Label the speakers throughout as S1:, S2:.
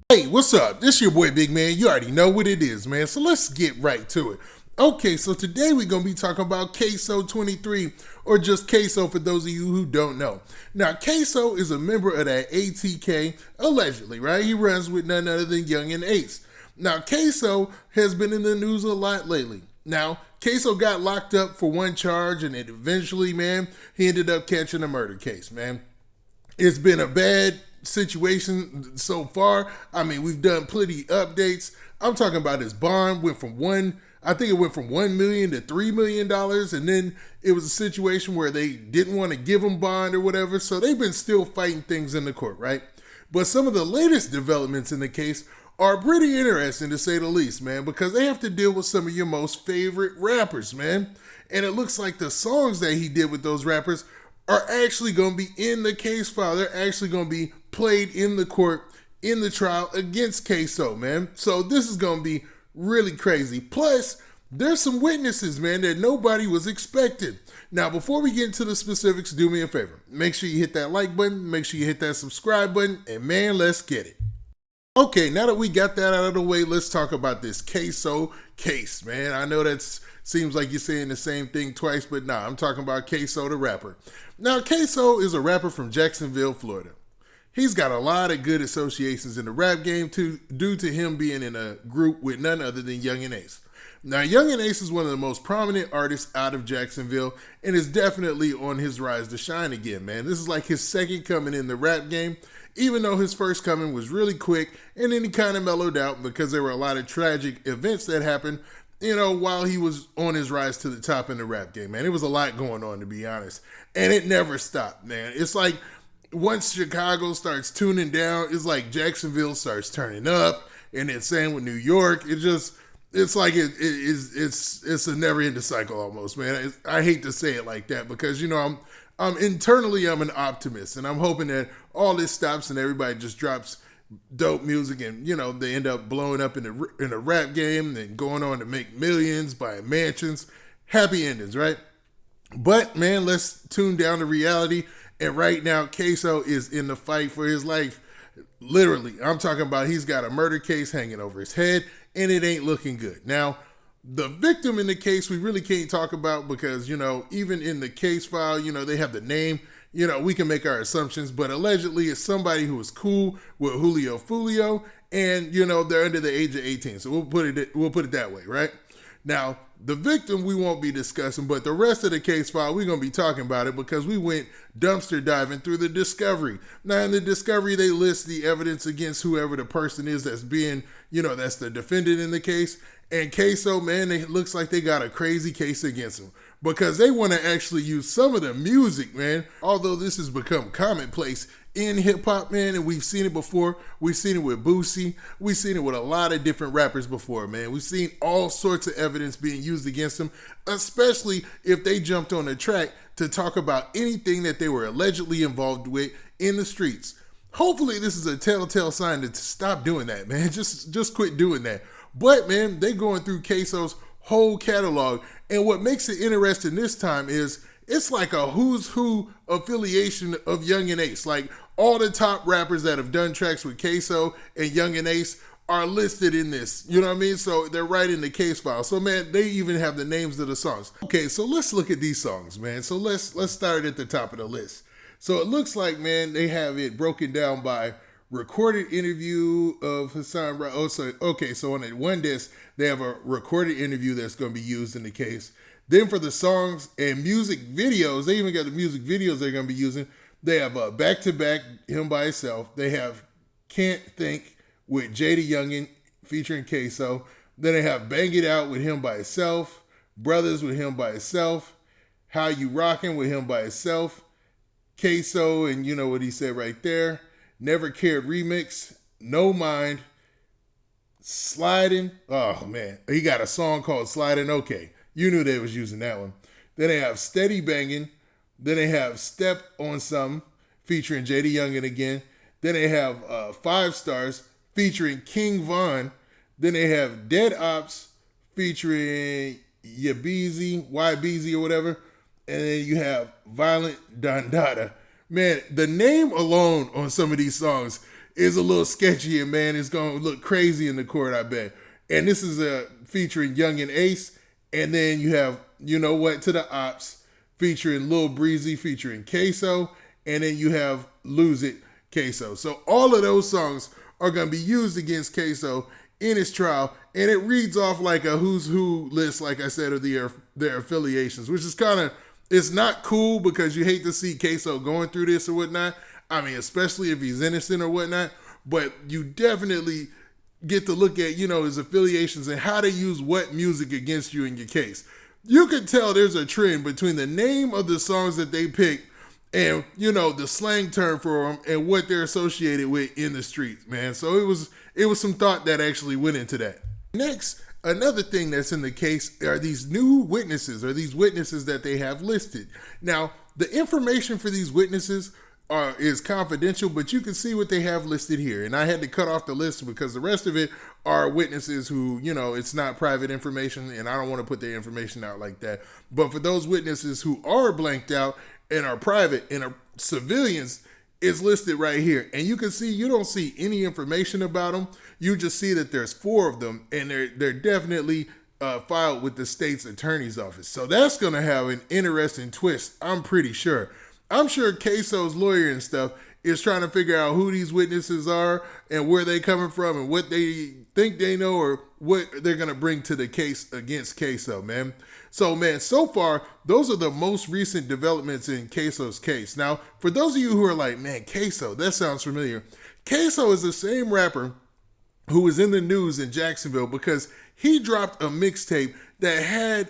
S1: Hey, what's up? This your boy Big Man. You already know what it is, man. So let's get right to it. Okay, so today we're going to be talking about Ksoo 23, or just Ksoo for those of you who don't know. Now, Ksoo is a member of that ATK, allegedly, right? He runs with none other than Yungeen Ace. Now, Ksoo has been in the news a lot lately. Now, Ksoo got locked up for one charge, and then eventually, man, he ended up catching a murder case, man. It's been a bad situation so far. I mean, we've done plenty updates. I'm talking about his bond went from I think it went from $1 million to $3 million, and then it was a situation where they didn't want to give him bond or whatever. So they've been still fighting things in the court, right? But some of the latest developments in the case are pretty interesting, to say the least, man, because they have to deal with some of your most favorite rappers, man. And it looks like the songs that he did with those rappers are actually going to be in the case file. They're actually going to be played in the court in the trial against Ksoo, man. So this is going to be really crazy. Plus, there's some witnesses, man, that nobody was expecting. Now, before we get into the specifics, do me a favor. Make sure you hit that like button. Make sure you hit that subscribe button. And man, let's get it. Okay, now that we got that out of the way, let's talk about this Ksoo case, man. I know that seems like you're saying the same thing twice, but nah, I'm talking about Ksoo the rapper. Now, Ksoo is a rapper from Jacksonville, Florida. He's got a lot of good associations in the rap game due to him being in a group with none other than Yungeen Ace. Now, Yungeen Ace is one of the most prominent artists out of Jacksonville and is definitely on his rise to shine again, man. This is like his second coming in the rap game, even though his first coming was really quick and then he kind of mellowed out because there were a lot of tragic events that happened, while he was on his rise to the top in the rap game, man. It was a lot going on, to be honest. And it never stopped, man. It's like once Chicago starts tuning down, it's like Jacksonville starts turning up, and then same with New York. It's like it's a never-ending cycle almost, man. I hate to say it like that because, I'm internally I'm an optimist, and I'm hoping that all this stops and everybody just drops dope music, and they end up blowing up in a rap game and going on to make millions, buying mansions, happy endings, right? But man, let's tune down to reality. And right now, Ksoo is in the fight for his life. Literally, I'm talking about he's got a murder case hanging over his head, and it ain't looking good. Now, the victim in the case we really can't talk about because, even in the case file, they have the name. We can make our assumptions, but allegedly it's somebody who was cool with Julio Foolio, and they're under the age of 18. So we'll put it that way, right? Now, the victim we won't be discussing, but the rest of the case file we're gonna be talking about it because we went dumpster diving through the discovery. Now, in the discovery, they list the evidence against whoever the person is that's being, that's the defendant in the case. And Ksoo, man, it looks like they got a crazy case against him because they want to actually use some of the music, man. Although this has become commonplace in hip hop, man, and we've seen it before. We've seen it with Boosie. We've seen it with a lot of different rappers before, man. We've seen all sorts of evidence being used against them, especially if they jumped on a track to talk about anything that they were allegedly involved with in the streets. Hopefully this is a telltale sign to stop doing that, man. Just quit doing that. But, man, they going through Ksoo's whole catalog. And what makes it interesting this time is it's like a who's who affiliation of Yungeen Ace. Like all the top rappers that have done tracks with Ksoo and Yungeen Ace are listed in this. You know what I mean? So they're right in the case file. So, man, they even have the names of the songs. Okay, so let's look at these songs, man. So let's start at the top of the list. So it looks like, man, they have it broken down by recorded interview of Hassan. So on that one disc, they have a recorded interview that's going to be used in the case. Then for the songs and music videos, they even got the music videos they're going to be using. They have Back to Back, him by himself. They have Can't Think with JaydaYoungan featuring Ksoo. Then they have Bang It Out with him by himself. Brothers with him by himself. How You Rockin' with him by himself. Ksoo, and you know what he said right there. Never Cared remix, No Mind, Sliding. Oh man, he got a song called Sliding. Okay, you knew they was using that one. Then they have Steady Banging. Then they have Step on Some featuring JaydaYoungan again. Then they have 5 Stars featuring King Von. Then they have Dead Ops featuring YBZ or whatever. And then you have Violent Dandada. Man, the name alone on some of these songs is a little sketchy, and man, it's gonna look crazy in the court, I bet. And this is featuring Yungeen Ace, and then you have You Know What to the Ops featuring Lil Breezy featuring Ksoo, and then you have Lose It Ksoo. So all of those songs are gonna be used against Ksoo in his trial, and it reads off like a who's who list, like I said, of their affiliations, which is kind of, it's not cool because you hate to see Ksoo going through this or whatnot. I mean, especially if he's innocent or whatnot, but you definitely get to look at, his affiliations and how they use what music against you in your case. You can tell there's a trend between the name of the songs that they pick and, the slang term for them and what they're associated with in the streets, man. So it was some thought that actually went into that. Next, another thing that's in the case are these new witnesses, or these witnesses that they have listed. Now, the information for these witnesses is confidential, but you can see what they have listed here. And I had to cut off the list because the rest of it are witnesses who, it's not private information, and I don't want to put their information out like that. But for those witnesses who are blanked out and are private and are civilians, it's listed right here. And you can see, you don't see any information about them. You just see that there's 4 of them, and they're definitely filed with the state's attorney's office. So that's going to have an interesting twist, I'm pretty sure. I'm sure Ksoo's lawyer and stuff is trying to figure out who these witnesses are and where they coming from and what they think they know or what they're going to bring to the case against Ksoo, man. So, man, so far, those are the most recent developments in Ksoo's case. Now, for those of you who are like, man, Ksoo, that sounds familiar. Ksoo is the same rapper who was in the news in Jacksonville because he dropped a mixtape that had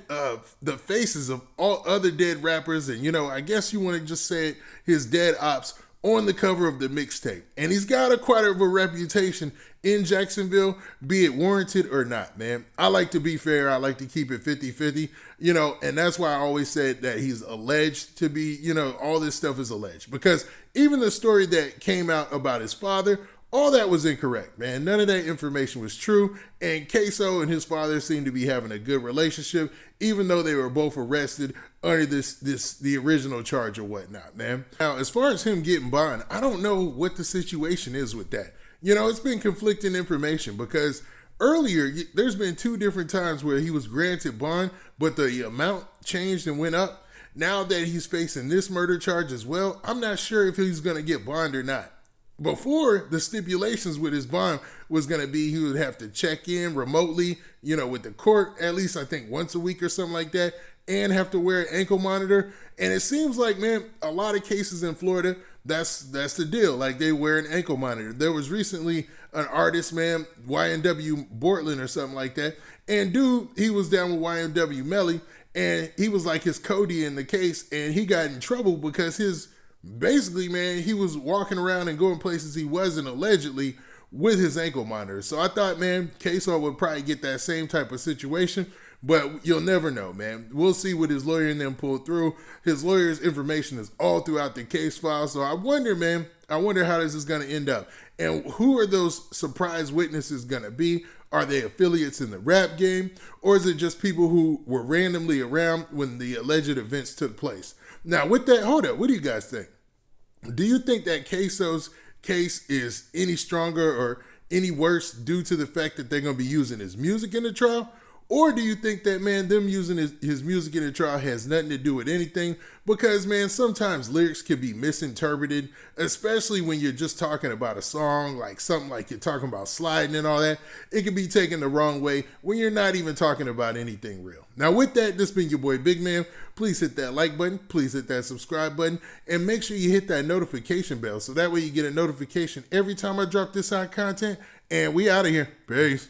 S1: the faces of all other dead rappers and, I guess you want to just say it, his dead ops on the cover of the mixtape. And he's got quite of a reputation in Jacksonville, be it warranted or not, man. I like to be fair. I like to keep it 50-50, and that's why I always said that he's alleged to be, all this stuff is alleged. Because even the story that came out about his father, all that was incorrect, man. None of that information was true. And Ksoo and his father seemed to be having a good relationship, even though they were both arrested under the original charge or whatnot, man. Now, as far as him getting bond, I don't know what the situation is with that. It's been conflicting information because earlier, there's been 2 different times where he was granted bond, but the amount changed and went up. Now that he's facing this murder charge as well, I'm not sure if he's going to get bond or not. Before, the stipulations with his bond was going to be he would have to check in remotely, with the court, at least I think once a week or something like that, and have to wear an ankle monitor. And it seems like, man, a lot of cases in Florida, that's the deal. Like, they wear an ankle monitor. There was recently an artist, man, YNW Bortland or something like that. And dude, he was down with YNW Melly, and he was like his Cody in the case, and he got in trouble because basically, man, he was walking around and going places he wasn't allegedly with his ankle monitor. So I thought, man, Ksoo would probably get that same type of situation, but you'll never know, man. We'll see what his lawyer and them pull through. His lawyer's information is all throughout the case file. So I wonder, man, how this is going to end up. And who are those surprise witnesses going to be? Are they affiliates in the rap game? Or is it just people who were randomly around when the alleged events took place? Now, with that, hold up. What do you guys think? Do you think that Ksoo's case is any stronger or any worse due to the fact that they're going to be using his music in the trial? Or do you think that, man, them using his music in the trial has nothing to do with anything? Because, man, sometimes lyrics can be misinterpreted, especially when you're just talking about a song, like something like you're talking about sliding and all that. It can be taken the wrong way when you're not even talking about anything real. Now, with that, this has been your boy Big Man. Please hit that like button. Please hit that subscribe button. And make sure you hit that notification bell so that way you get a notification every time I drop this out content. And we out of here. Peace.